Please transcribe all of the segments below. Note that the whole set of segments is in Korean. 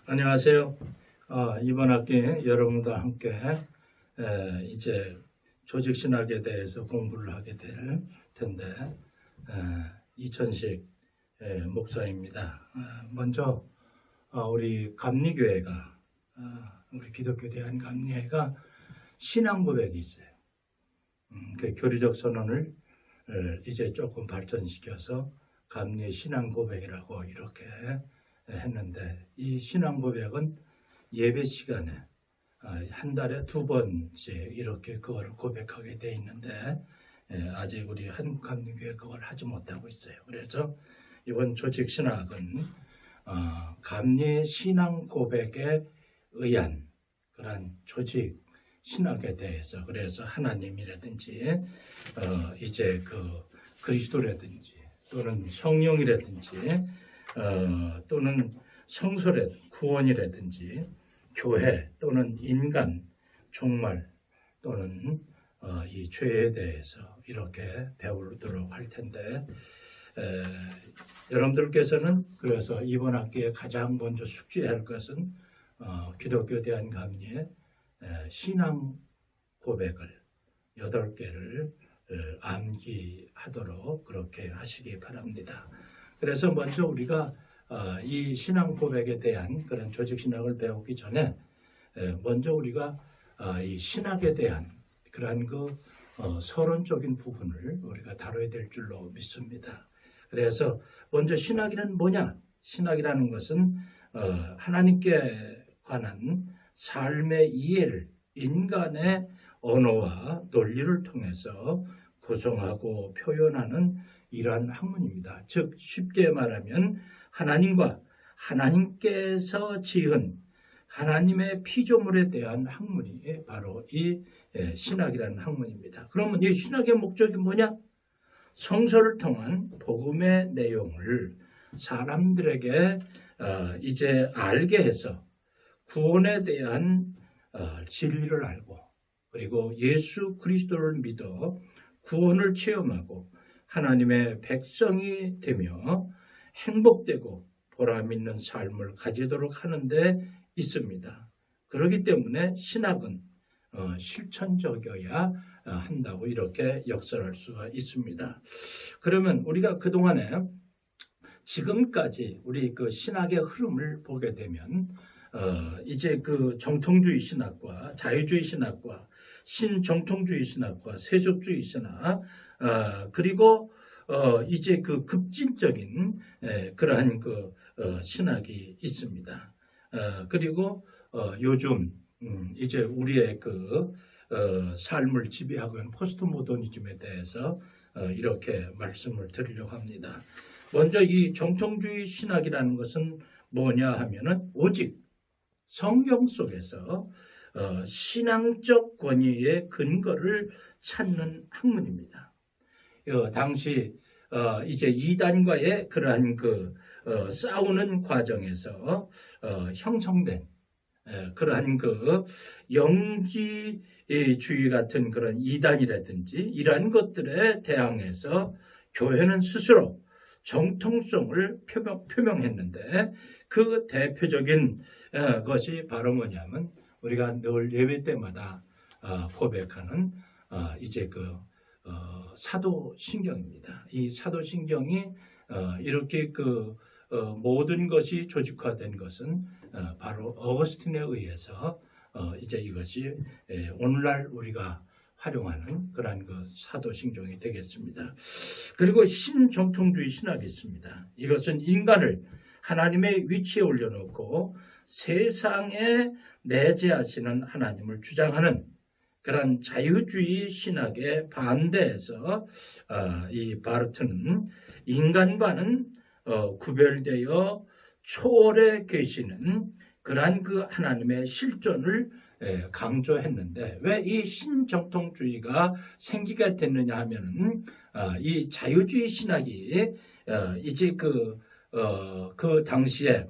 안녕하세요. 이번 학기 여러분과 함께 이제 조직신학에 대해서 공부를 하게 될 텐데 이천식 목사입니다. 먼저 우리 감리교회가 우리 기독교 대한감리회가 신앙 고백이 있어요. 그 교리적 선언을 이제 조금 발전시켜서 감리 신앙 고백이라고 이렇게 했는데, 이 신앙 고백은 예배 시간에 한 달에 2번씩 이렇게 그거를 고백하게 돼 있는데 아직 우리 한국감리교회 그걸 하지 못하고 있어요. 그래서 이번 조직 신학은 감리 신앙 고백에 의한 그런 조직 신학에 대해서, 그래서 하나님이라든지 이제 그 그리스도라든지 또는 성령이라든지 또는 성설의 구원이라든지 교회 또는 인간 종말 또는 이 죄에 대해서 이렇게 배우도록 할 텐데, 여러분들께서는 그래서 이번 학기에 가장 먼저 숙지해야 할 것은 기독교 대한감리의 신앙 고백을 8개를 암기하도록 그렇게 하시기 바랍니다. 그래서 먼저 우리가 이 신앙 고백에 대한 그런 조직 신학을 배우기 전에 먼저 우리가 이 신학에 대한 그러한 그 서론적인 부분을 우리가 다뤄야 될 줄로 믿습니다. 그래서 먼저 신학이란 뭐냐? 신학이라는 것은 하나님께 관한 삶의 이해를 인간의 언어와 논리를 통해서 구성하고 표현하는 이러한 학문입니다. 즉 쉽게 말하면 하나님과 하나님께서 지은 하나님의 피조물에 대한 학문이 바로 이 신학이라는 학문입니다. 그러면 이 신학의 목적이 뭐냐? 성서를 통한 복음의 내용을 사람들에게 이제 알게 해서 구원에 대한 진리를 알고, 그리고 예수 그리스도를 믿어 구원을 체험하고 하나님의 백성이 되며 행복되고 보람 있는 삶을 가지도록 하는 데 있습니다. 그렇기 때문에 신학은 실천적이어야 한다고 이렇게 역설할 수가 있습니다. 그러면 우리가 그동안에 지금까지 우리 그 신학의 흐름을 보게 되면 이제 그 정통주의 신학과 자유주의 신학과 신정통주의 신학과 세속주의 신학, 그리고 이제 그 급진적인 그러한 그 신학이 있습니다. 그리고 요즘 이제 우리의 그 삶을 지배하고 있는 포스트 모더니즘에 대해서 이렇게 말씀을 드리려고 합니다. 먼저 이 정통주의 신학이라는 것은 뭐냐 하면은 오직 성경 속에서 신앙적 권위의 근거를 찾는 학문입니다. 당시 이제 이단과의 그러한 그 싸우는 과정에서 형성된 그러한 그 영지주의 같은 그런 이단이라든지 이러한 것들에 대항해서 교회는 스스로 정통성을 표명했는데, 그 대표적인 것이 바로 뭐냐면 우리가 늘 예배 때마다 고백하는 이제 그 사도신경입니다. 이 사도신경이 이렇게 그 모든 것이 조직화된 것은 바로 어거스틴에 의해서 이제 이것이 오늘날 우리가 활용하는 그러한 그 사도신경이 되겠습니다. 그리고 신정통주의 신학이 있습니다. 이것은 인간을 하나님의 위치에 올려놓고 세상에 내재하시는 하나님을 주장하는 그런 자유주의 신학에 반대해서 이 바르트는 인간과는 구별되어 초월해 계시는 그러한 그 하나님의 실존을 강조했는데, 왜 이 신정통주의가 생기게 됐느냐 하면은 이 자유주의 신학이 이제 그 당시에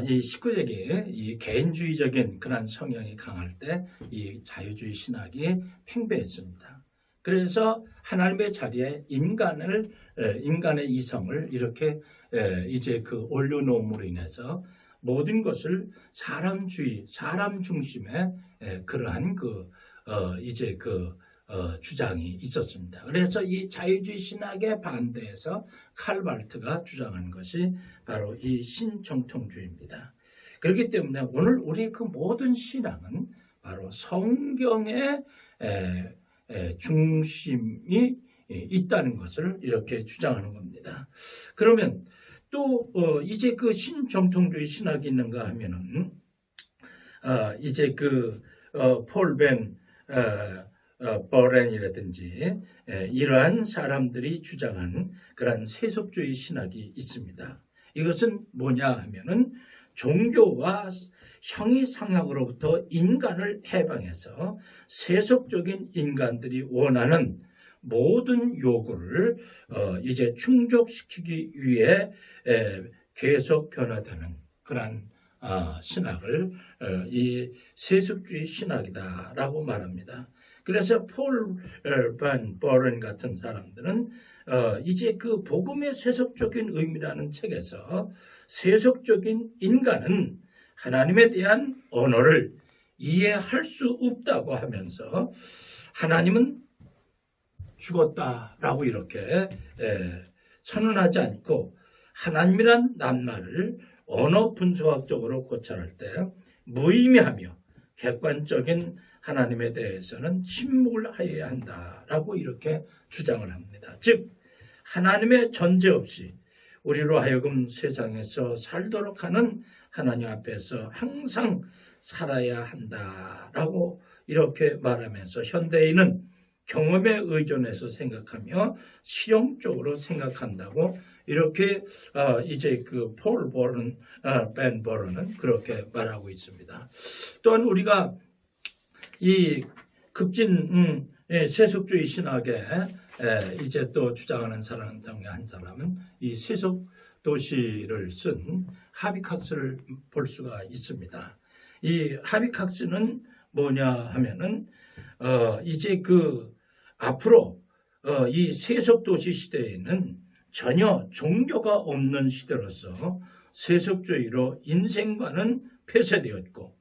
이 19세기 이 개인주의적인 그런 성향이 강할 때 이 자유주의 신학이 팽배했습니다. 그래서 하나님의 자리에 인간의 이성을 이렇게 이제 그 올려놓음으로 인해서 모든 것을 사람주의, 사람 중심의 그러한 이제 주장이 있었습니다. 그래서 이 자유주의 신학에 반대해서 칼발트가 주장한 것이 바로 이 신정통주의입니다. 그렇기 때문에 오늘 우리 그 모든 신앙은 바로 성경의 중심이 있다는 것을 이렇게 주장하는 겁니다. 그러면 또 이제 그 신정통주의 신학이 있는가 하면은 이제 폴 벤 버렌이라든지 이러한 사람들이 주장한 그러한 세속주의 신학이 있습니다. 이것은 뭐냐 하면은 종교와 형이상학으로부터 인간을 해방해서 세속적인 인간들이 원하는 모든 요구를 이제 충족시키기 위해 계속 변화되는 그러한 신학을 이 세속주의 신학이다라고 말합니다. 그래서 폴 반 버런 같은 사람들은 이제 그 복음의 세속적인 의미라는 책에서 세속적인 인간은 하나님에 대한 언어를 이해할 수 없다고 하면서 하나님은 죽었다라고 이렇게 선언하지 않고 하나님이란 낱말을 언어 분석학적으로 고찰할 때 무의미하며 객관적인 하나님에 대해서는 침묵을 하여야 한다라고 이렇게 주장을 합니다. 즉 하나님의 전제 없이 우리로 하여금 세상에서 살도록 하는 하나님 앞에서 항상 살아야 한다라고 이렇게 말하면서 현대인은 경험에 의존해서 생각하며 실용적으로 생각한다고 이렇게 이제 폴 버런, 벤 버런은 그렇게 말하고 있습니다. 또한 우리가 이 급진 세속주의 신학에 이제 또 주장하는 사람 중에 한 사람은 이 세속 도시를 쓴 하비칵스를 볼 수가 있습니다. 이 하비칵스는 뭐냐 하면은 이제 앞으로 이 세속 도시 시대에는 전혀 종교가 없는 시대로서 세속주의로 인생관은 폐쇄되었고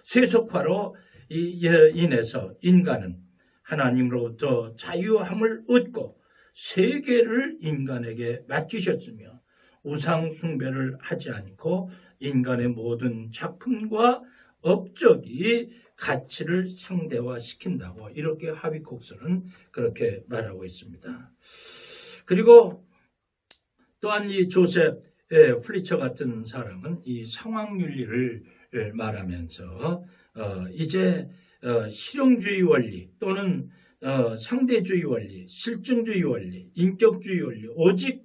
세속화로 인해서 인간은 하나님으로부터 자유함을 얻고 세계를 인간에게 맡기셨으며 우상 숭배를 하지 않고 인간의 모든 작품과 업적이 가치를 상대화시킨다고 이렇게 하비콕스는 그렇게 말하고 있습니다. 그리고 또한 이 조셉 플리처 같은 사람은 이 상황윤리를 말하면서 이제 실용주의 원리 또는 상대주의 원리, 실증주의 원리, 인격주의 원리, 오직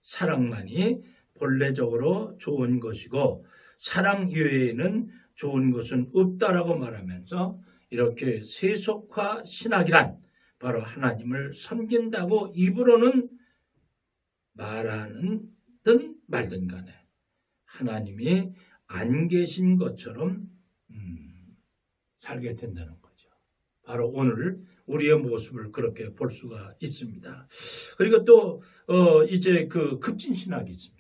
사랑만이 본래적으로 좋은 것이고 사랑 이외에는 좋은 것은 없다라고 말하면서 이렇게 세속화 신학이란 바로 하나님을 섬긴다고 입으로는 말하든 말든 간에 하나님이 안 계신 것처럼 살게 된다는 거죠. 바로 오늘 우리의 모습을 그렇게 볼 수가 있습니다. 그리고 또 이제 급진신학이 있습니다.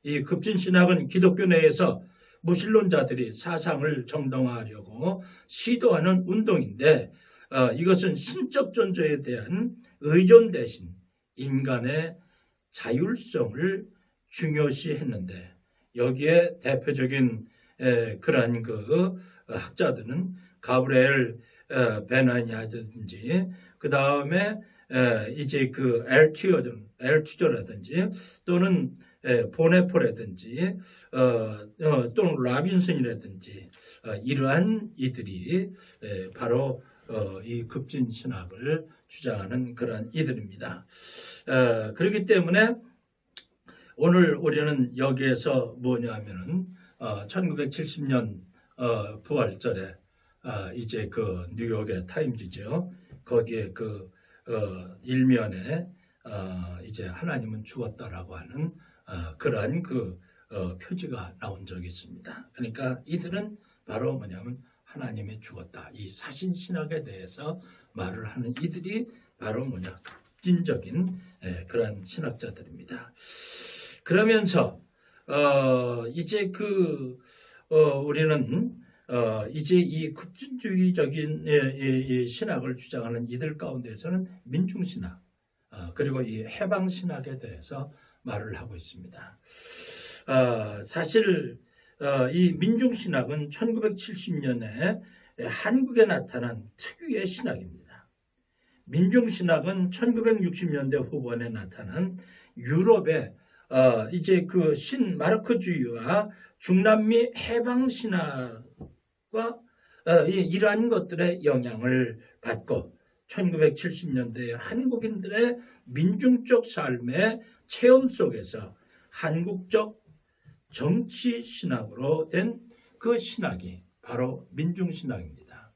이 급진신학은 기독교 내에서 무신론자들이 사상을 정당화하려고 시도하는 운동인데 이것은 신적 존재에 대한 의존 대신 인간의 자율성을 중요시했는데 여기에 대표적인 그러한 학자들은 가브리엘 베나냐든지 그 다음에 이제 엘튜저라든지 또는 보네포라든지 또는 라빈슨이라든지 이러한 이들이 바로 이 급진신학을 주장하는 그러한 이들입니다. 그렇기 때문에 오늘 우리는 여기에서 뭐냐면은 1970년 부활절에 이제 뉴욕의 타임즈죠. 거기에 일면에 이제 하나님은 죽었다라고 하는 그러한 표지가 나온 적이 있습니다. 그러니까 이들은 바로 뭐냐면 하나님이 죽었다. 이 사신신학에 대해서 말을 하는 이들이 바로 급진적인 그러한 신학자들입니다. 그러면서 이제 우리는 이제 이 급진주의적인 이 신학을 주장하는 이들 가운데서는 민중신학 그리고 이 해방신학에 대해서 말을 하고 있습니다. 사실 이 민중신학은 1970년에 한국에 나타난 특유의 신학입니다. 민중신학은 1960년대 후반에 나타난 유럽의 이제 그 신마르크주의와 중남미 해방신학과 이러한 것들의 영향을 받고 1970년대에 한국인들의 민중적 삶의 체험 속에서 한국적 정치신학으로 된 그 신학이 바로 민중신학입니다.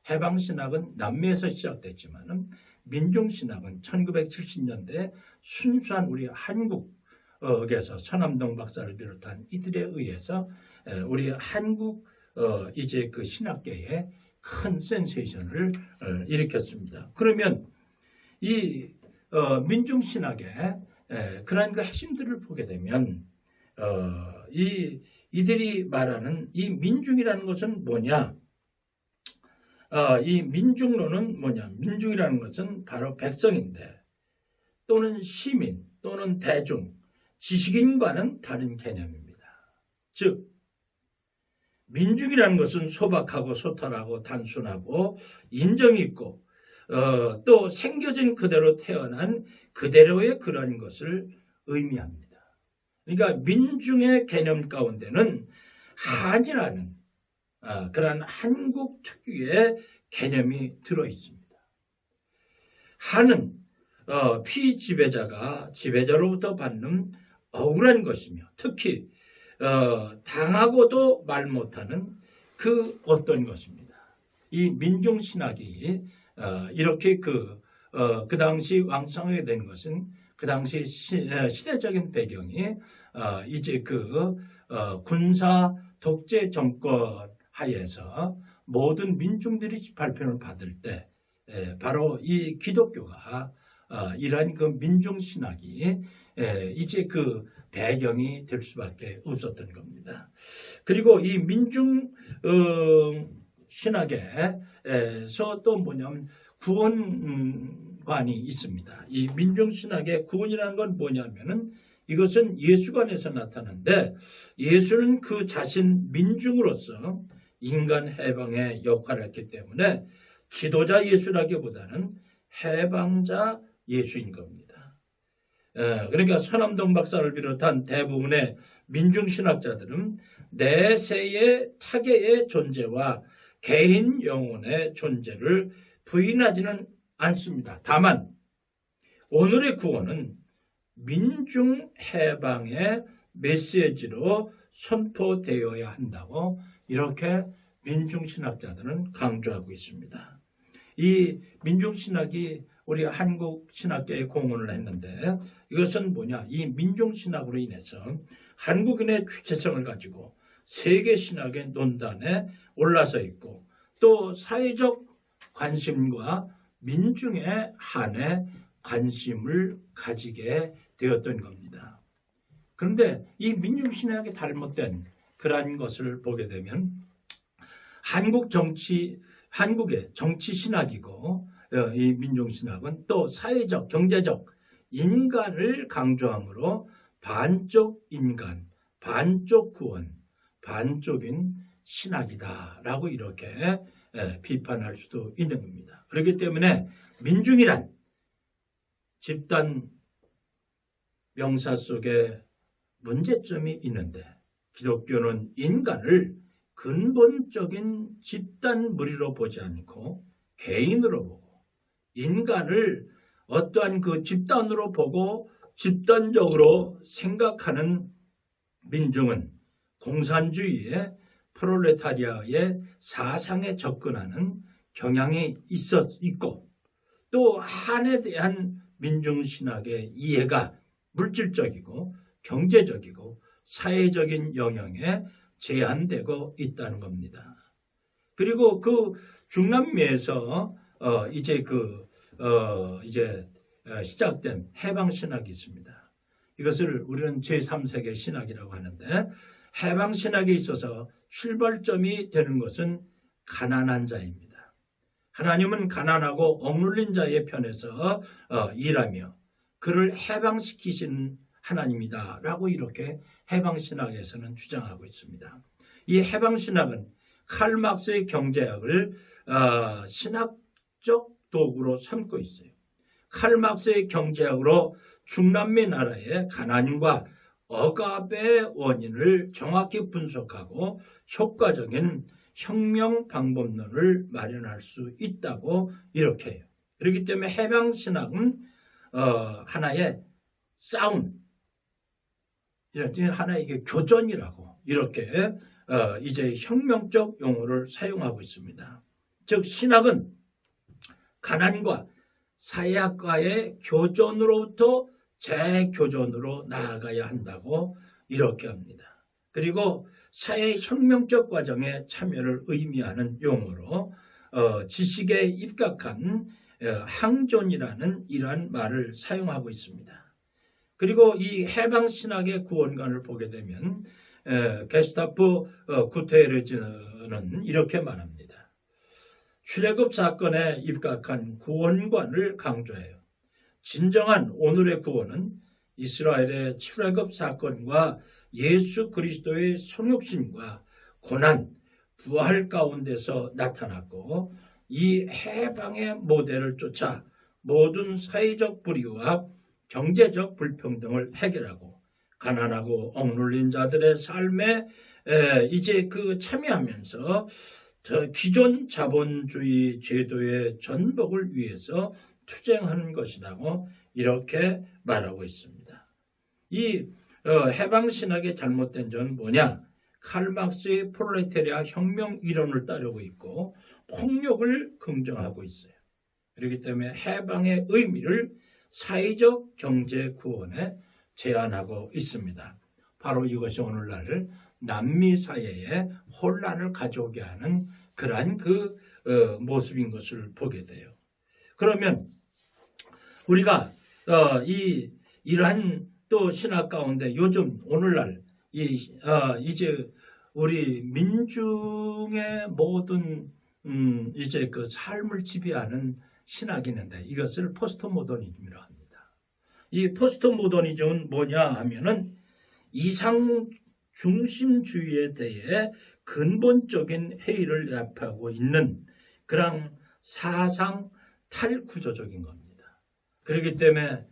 해방신학은 남미에서 시작됐지만 민중신학은 1970년대 순수한 우리 한국에서 서남동 박사를 비롯한 이들에 의해서 우리 한국 이제 그 신학계에 큰 센세이션을 일으켰습니다. 그러면 이 민중신학의 그러한 그 핵심들을 보게 되면 이들이 말하는 이 민중이라는 것은 뭐냐? 이 민중론은 뭐냐? 민중이라는 것은 바로 백성인데 또는 시민 또는 대중, 지식인과는 다른 개념입니다. 즉 민중이라는 것은 소박하고 소탈하고 단순하고 인정이 있고 또 생겨진 그대로 태어난 그대로의 그런 것을 의미합니다. 그러니까 민중의 개념 가운데는 한이라는 그러한 한국 특유의 개념이 들어있습니다. 한은 피지배자가 지배자로부터 받는 억울한 것이며 특히 당하고도 말 못하는 그 어떤 것입니다. 이 민중신학이 이렇게 그 당시 왕성하게 된 것은 그 당시 시대적인 배경이 이제 군사 독재 정권 하에서 모든 민중들이 발표를 받을 때 바로 이 기독교가 이러한 그 민중신학이 이제 그 배경이 될 수밖에 없었던 겁니다. 그리고 이 민중 신학에서 또 뭐냐면 구원관이 있습니다. 이 민중신학의 구원이라는 건 뭐냐면은 이것은 예수관에서 나타나는데 예수는 그 자신 민중으로서 인간 해방의 역할을 했기 때문에 지도자 예수라기보다는 해방자 예수인 겁니다. 그러니까 서남동 박사를 비롯한 대부분의 민중신학자들은 내세의 타계의 존재와 개인 영혼의 존재를 부인하지는 않습니다. 다만 오늘의 구원은 민중 해방의 메시지로 선포되어야 한다고 이렇게 민중신학자들은 강조하고 있습니다. 이 민중신학이 우리 한국 신학계에 공헌을 했는데 이것은 뭐냐? 이 민중신학으로 인해서 한국인의 주체성을 가지고 세계 신학의 논단에 올라서 있고 또 사회적 관심과 민중의 한에 관심을 가지게 되었던 겁니다. 그런데 이 민중신학이 잘못된 그러한 것을 보게 되면 한국의 정치신학이고 이 민중신학은 또 사회적, 경제적 인간을 강조하므로 반쪽 인간, 반쪽 구원, 반쪽인 신학이다라고 이렇게 비판할 수도 있는 겁니다. 그렇기 때문에 민중이란 집단 명사 속에 문제점이 있는데 기독교는 인간을 근본적인 집단 무리로 보지 않고 개인으로 보고 인간을 어떠한 그 집단으로 보고 집단적으로 생각하는 민중은 공산주의의 프롤레타리아의 사상에 접근하는 경향이 있고 또 한에 대한 민중신학의 이해가 물질적이고 경제적이고 사회적인 영역에 제한되고 있다는 겁니다. 그리고 그 중남미에서 이제 시작된 해방신학이 있습니다. 이것을 우리는 제3세계 신학이라고 하는데, 해방 신학에 있어서 출발점이 되는 것은 가난한 자입니다. 하나님은 가난하고 억눌린 자의 편에서 일하며 그를 해방시키시는 하나님이다 라고 이렇게 해방신학에서는 주장하고 있습니다. 이 해방신학은 칼 막스의 경제학을 신학적 도구로 삼고 있어요. 칼 막스의 경제학으로 중남미 나라의 가난과 억압의 원인을 정확히 분석하고 효과적인 혁명 방법론을 마련할 수 있다고 이렇게 해요. 그렇기 때문에 해방신학은 하나의 싸움, 하나의 이게 교전이라고 이렇게 이제 혁명적 용어를 사용하고 있습니다. 즉 신학은 가난과 사회학과의 교전으로부터 재교전으로 나아가야 한다고 이렇게 합니다. 그리고 사회혁명적 과정에 참여를 의미하는 용어로 지식에 입각한 항존이라는 이러한 말을 사용하고 있습니다. 그리고 이 해방신학의 구원관을 보게 되면 게스타프 구테레즈는 이렇게 말합니다. 출애굽 사건에 입각한 구원관을 강조해요. 진정한 오늘의 구원은 이스라엘의 출애굽 사건과 예수 그리스도의 성육신과 고난, 부활 가운데서 나타났고 이 해방의 모델을 쫓아 모든 사회적 불의와 경제적 불평등을 해결하고 가난하고 억눌린 자들의 삶에 이제 참여하면서 기존 자본주의 제도의 전복을 위해서 투쟁하는 것이라고 이렇게 말하고 있습니다. 이 해방신학의 잘못된 점은 뭐냐? 칼 막스의 프롤레타리아 혁명 이론을 따르고 있고 폭력을 긍정하고 있어요. 그렇기 때문에 해방의 의미를 사회적 경제 구원에 제안하고 있습니다. 바로 이것이 오늘날 남미 사회에 혼란을 가져오게 하는 그러한 모습인 것을 보게 돼요. 그러면 우리가 이러한 또 신학 가운데 요즘 오늘날 이제 우리 민중의 모든 이제 삶을 지배하는 신학이 있는데 이것을 포스트 모더니즘이라고 합니다. 이 포스트 모더니즘은 뭐냐 하면은 이상 중심주의에 대해 근본적인 해이를 야기하고 있는 그런 사상 탈구조적인 겁니다. 그렇기 때문에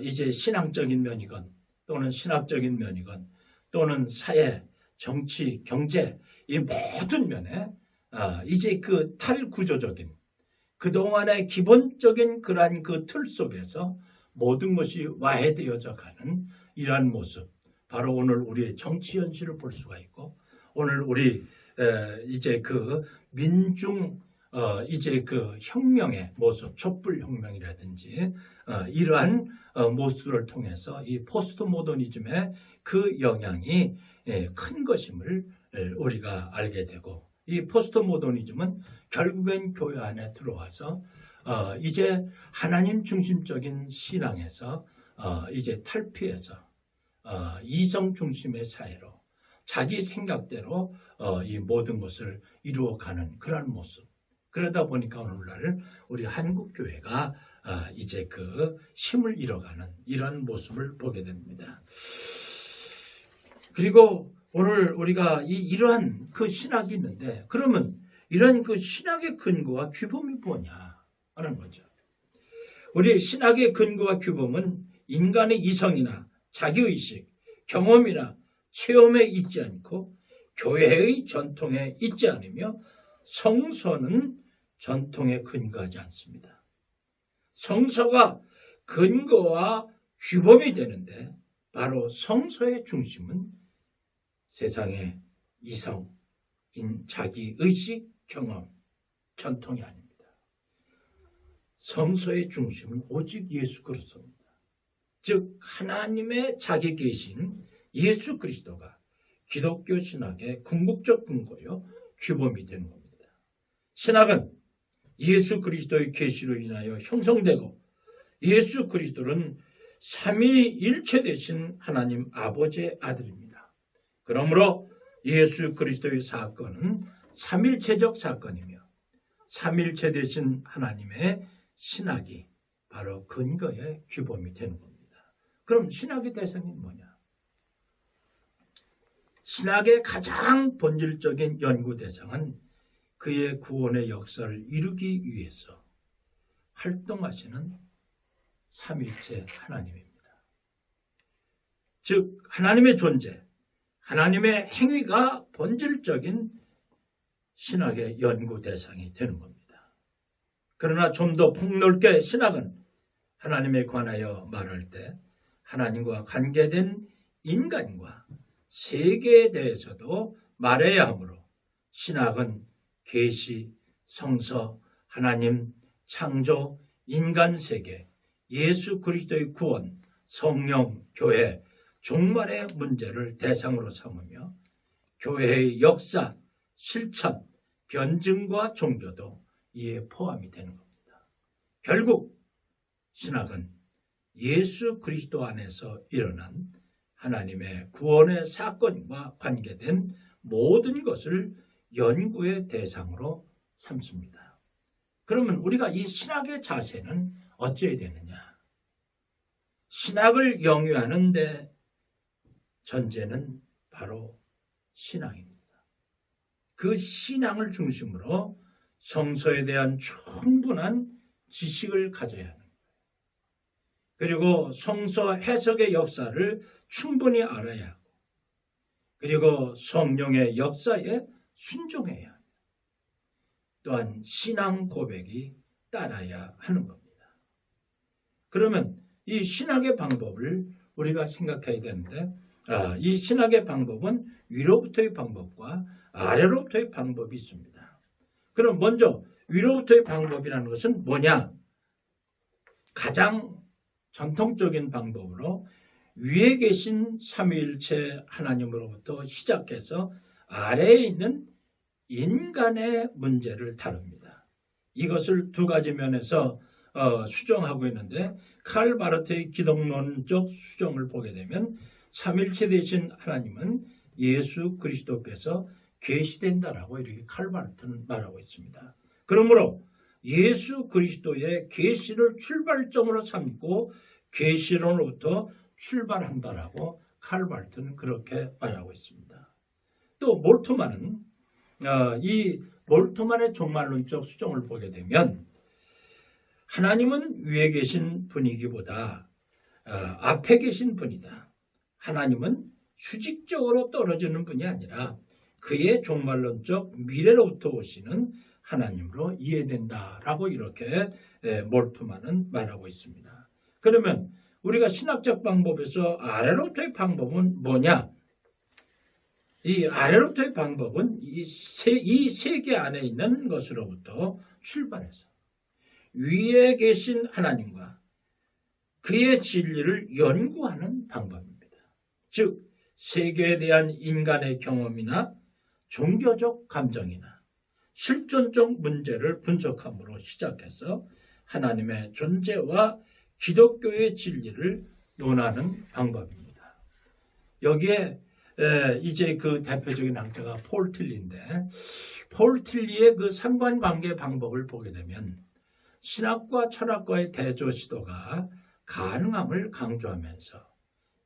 이제 신앙적인 면이건 또는 신학적인 면이건 또는 사회, 정치, 경제 이 모든 면에 이제 탈구조적인 그동안의 기본적인 그러한 틀 속에서 모든 것이 와해되어져 가는 이러한 모습, 바로 오늘 우리의 정치 현실을 볼 수가 있고 오늘 우리 이제 민중 이제 혁명의 모습, 촛불혁명이라든지 이러한 모습을 통해서 이 포스트 모더니즘의 영향이 큰 것임을 우리가 알게 되고 이 포스트 모더니즘은 결국엔 교회 안에 들어와서 이제 하나님 중심적인 신앙에서 이제 탈피해서 이성 중심의 사회로 자기 생각대로 이 모든 것을 이루어가는 그런 모습. 그러다 보니까 오늘날 우리 한국 교회가 이제 힘을 잃어가는 이런 모습을 보게 됩니다. 그리고 오늘 우리가 이러한 신학이 있는데 그러면 이런 신학의 근거와 규범이 뭐냐 하는 거죠. 우리 신학의 근거와 규범은 인간의 이성이나 자기의식, 경험이나 체험에 있지 않고 교회의 전통에 있지 않으며 성서는 전통에 근거하지 않습니다. 성서가 근거와 규범이 되는데 바로 성서의 중심은 세상의 이성, 자기의식, 경험, 전통이 아닙니다. 성서의 중심은 오직 예수 그리스도입니다. 즉 하나님의 자기 계신 예수 그리스도가 기독교 신학의 궁극적 근거요 규범이 되는 겁니다. 신학은 예수 그리스도의 계시로 인하여 형성되고 예수 그리스도는 삼위일체 되신 하나님 아버지의 아들입니다. 그러므로 예수 그리스도의 사건은 삼일체적 사건이며 삼일체 되신 하나님의 신학이 바로 근거의 규범이 되는 겁니다. 그럼 신학의 대상이 뭐냐? 신학의 가장 본질적인 연구 대상은 그의 구원의 역사를 이루기 위해서 활동하시는 삼위일체 하나님입니다. 즉 하나님의 존재, 하나님의 행위가 본질적인 신학의 연구 대상이 되는 겁니다. 그러나 좀 더 폭넓게 신학은 하나님에 관하여 말할 때 하나님과 관계된 인간과 세계에 대해서도 말해야 하므로 신학은 계시, 성서, 하나님, 창조, 인간 세계, 예수 그리스도의 구원, 성령, 교회, 종말의 문제를 대상으로 삼으며 교회의 역사, 실천, 변증과 종교도 이에 포함이 되는 겁니다. 결국 신학은 예수 그리스도 안에서 일어난 하나님의 구원의 사건과 관계된 모든 것을 연구의 대상으로 삼습니다. 그러면 우리가 이 신학의 자세는 어찌해야 되느냐? 신학을 영위하는 데 전제는 바로 신앙입니다. 그 신앙을 중심으로 성서에 대한 충분한 지식을 가져야 하는 거예요. 그리고 성서 해석의 역사를 충분히 알아야 하고, 그리고 성령의 역사에 순종해야 합니다. 또한 신앙 고백이 따라야 하는 겁니다. 그러면 이 신학의 방법을 우리가 생각해야 되는데, 이 신학의 방법은 위로부터의 방법과 아래로부터의 방법이 있습니다. 그럼 먼저 위로부터의 방법이라는 것은 뭐냐? 가장 전통적인 방법으로 위에 계신 삼위일체 하나님으로부터 시작해서 아래에 있는 인간의 문제를 다룹니다. 이것을 두 가지 면에서 수정하고 있는데, 칼 바르트의 기독론적 수정을 보게 되면 삼일체 되신 하나님은 예수 그리스도께서 계시된다라고 이렇게 칼 바르트는 말하고 있습니다. 그러므로 예수 그리스도의 계시를 출발점으로 삼고 계시론으로부터 출발한다라고 칼 바르트는 그렇게 말하고 있습니다. 또 몰트만은 이 몰트만의 종말론적 수정을 보게 되면 하나님은 위에 계신 분이기보다 앞에 계신 분이다. 하나님은 수직적으로 떨어지는 분이 아니라 그의 종말론적 미래로부터 오시는 하나님으로 이해된다라고 이렇게 몰트만은 말하고 있습니다. 그러면 우리가 신학적 방법에서 아래로부터의 방법은 뭐냐? 이 아래로부터의 방법은 이 세계 안에 있는 것으로부터 출발해서 위에 계신 하나님과 그의 진리를 연구하는 방법입니다. 즉 세계에 대한 인간의 경험이나 종교적 감정이나 실존적 문제를 분석함으로 시작해서 하나님의 존재와 기독교의 진리를 논하는 방법입니다. 여기에 이제 그 대표적인 학자가 폴 틸리인데, 폴 틸리의 그 상관관계 방법을 보게 되면 신학과 철학과의 대조 시도가 가능함을 강조하면서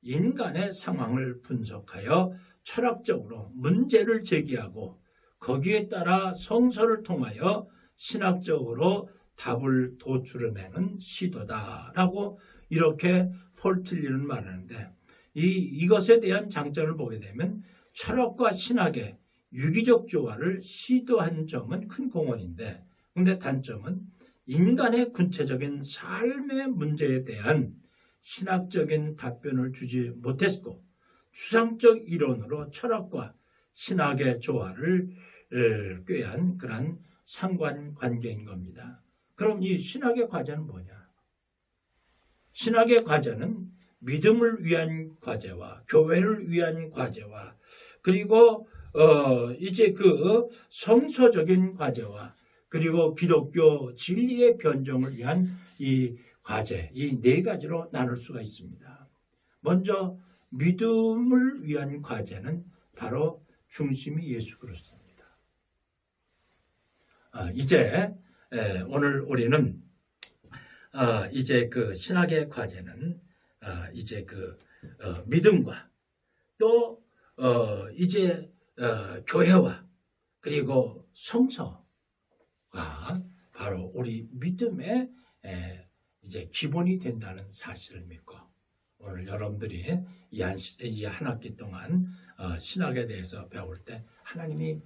인간의 상황을 분석하여 철학적으로 문제를 제기하고 거기에 따라 성서를 통하여 신학적으로 답을 도출해내는 시도다라고 이렇게 폴 틸리는 말하는데, 이것에 대한 장점을 보게 되면 철학과 신학의 유기적 조화를 시도한 점은 큰 공헌인데, 그런데 단점은 인간의 구체적인 삶의 문제에 대한 신학적인 답변을 주지 못했고 추상적 이론으로 철학과 신학의 조화를 꾀한 그런 상관관계인 겁니다. 그럼 이 신학의 과제는 뭐냐? 신학의 과제는 믿음을 위한 과제와 교회를 위한 과제와 그리고 이제 그 성서적인 과제와 그리고 기독교 진리의 변정을 위한 이 과제, 이 네 가지로 나눌 수가 있습니다. 먼저 믿음을 위한 과제는 바로 중심이 예수 그리스도입니다. 이제 오늘 우리는 이제 그 신학의 과제는 이제 그 믿음과 또 이제 교회와 그리고 성서가 바로 우리 믿음의 이제 기본이 된다는 사실을 믿고 오늘 여러분들이 이 한 학기 동안 신학에 대해서 배울 때 하나님이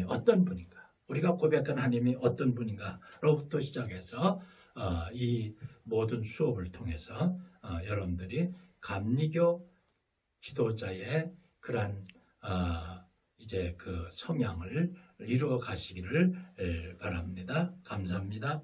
어떤 분인가, 우리가 고백한 하나님이 어떤 분인가로부터 시작해서 이 모든 수업을 통해서 여러분들이 감리교 지도자의 그러한 이제 그 성향을 이루어 가시기를 바랍니다. 감사합니다.